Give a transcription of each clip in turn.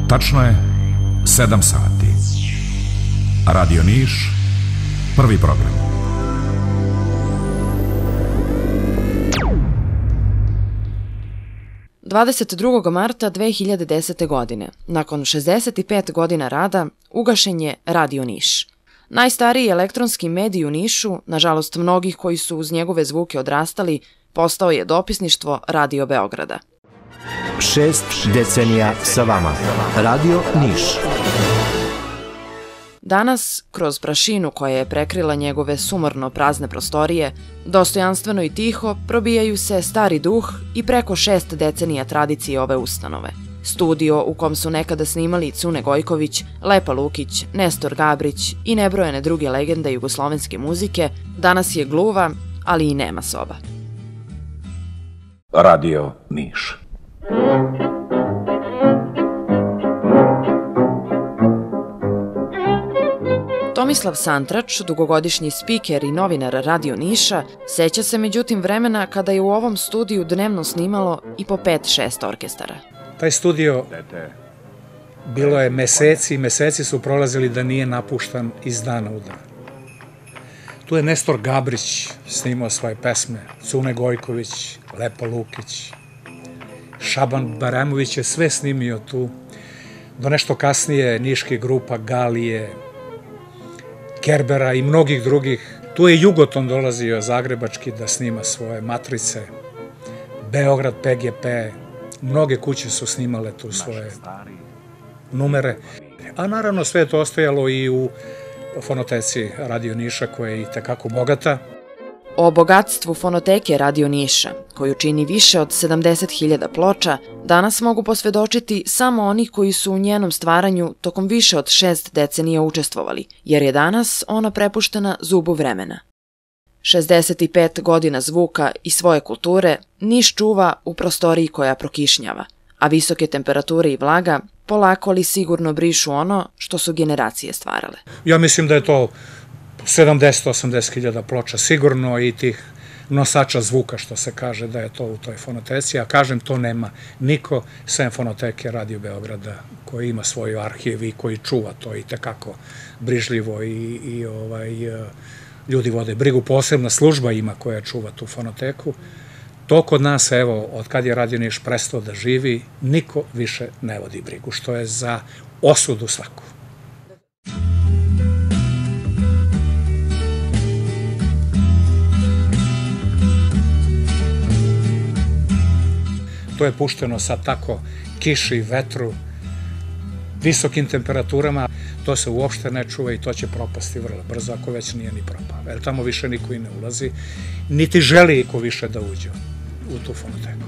Tačno je 7 sati. Radio Niš, prvi program. ...22. marta 2010. godine, nakon 65 godina rada, ugašen je Radio Niš. Najstariji elektronski medij u Nišu, nažalost mnogih koji su uz njegove zvuke odrastali, postao je dopisništvo Radio Beograda. 6 decenija sa vama. Radio Niš. Danas, kroz prašinu koja je prekrila njegove sumorno prazne prostorije, dostojanstveno i tiho probijaju se stari duh i preko 6 decenija tradicije ove ustanove. Studio u kom su nekada snimali Cune Gojković, Lepa Lukić, Nestor Gabrić i nebrojene druge legende jugoslovenske muzike, danas je gluva, ali i nema soba. Radio Niš. Tomislav Santrač, dugogodišnji spiker i novinar Radio Niša, seća se međutim vremena kada je u ovom studiju dnevno snimalo i po 5-6 orkestara. Taj studio, bilo je meseci i meseci su prolazili da nije napuštan iz dana u dan. Tu je Nestor Gabrić snimao svoje pesme, Cune Gojković, Lepa Lukić, Šaban Baramović je sve snimio tu, do nešto kasnije niške grupa Galije, Kerbera i mnogih drugih. Tu je Jugoton dolazio zagrebački da snima svoje matrice, Beograd, PGP, mnoge kuće su snimale tu svoje numere. A naravno sve je to ostajalo i u fonoteci Radio Niša koja je i tekako bogata. O bogatstvu fonoteke Radio Niša, koju čini više od 70.000 ploča, danas mogu posvedočiti samo oni koji su u njenom stvaranju tokom više od 6 decenija učestvovali, jer je danas ona prepuštena zubu vremena. 65 godina zvuka i svoje kulture Niš čuva u prostoriji koja prokišnjava, a visoke temperature i vlaga polako ali sigurno brišu ono što su generacije stvarale. Ja mislim da je to 70-80.000 ploča sigurno i tih nosača zvuka, što se kaže da je to u toj fonoteci, a kažem to nema niko sem fonoteke Radio Beograda koji ima svoju arhiv i koji čuva to i tekako brižljivo i ljudi vode brigu, posebna služba ima koja čuva tu fonoteku. To kod nas, evo, od kad je Radio Niš prestao da živi, niko više ne vodi brigu, što je za osudu svaku. To je pušteno sa tako kiši, vetru, visokim temperaturama. To se uopšte ne čuva i to će propasti vrlo brzo, ako već nije ni propao. Jer tamo više niko i ne ulazi, niti želi iko više da uđe u tu fonoteku.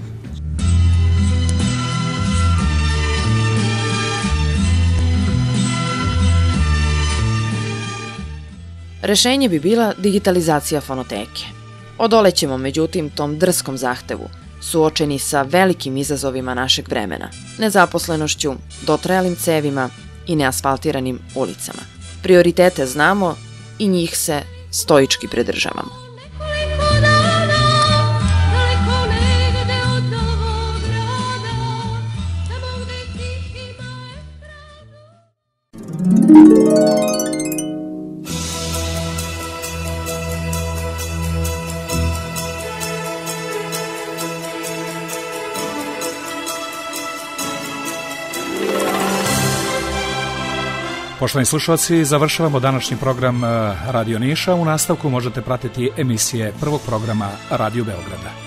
Rešenje bi bila digitalizacija fonoteke. Odolećemo međutim tom drskom zahtevu, suočeni sa velikim izazovima našeg vremena, nezaposlenošću, dotrajalim cevima i neasfaltiranim ulicama. Prioritete znamo i njih se stoički pridržavamo. Poštovani slušalci, završavamo današnji program Radio Niša. U nastavku možete pratiti emisije prvog programa Radio Beograda.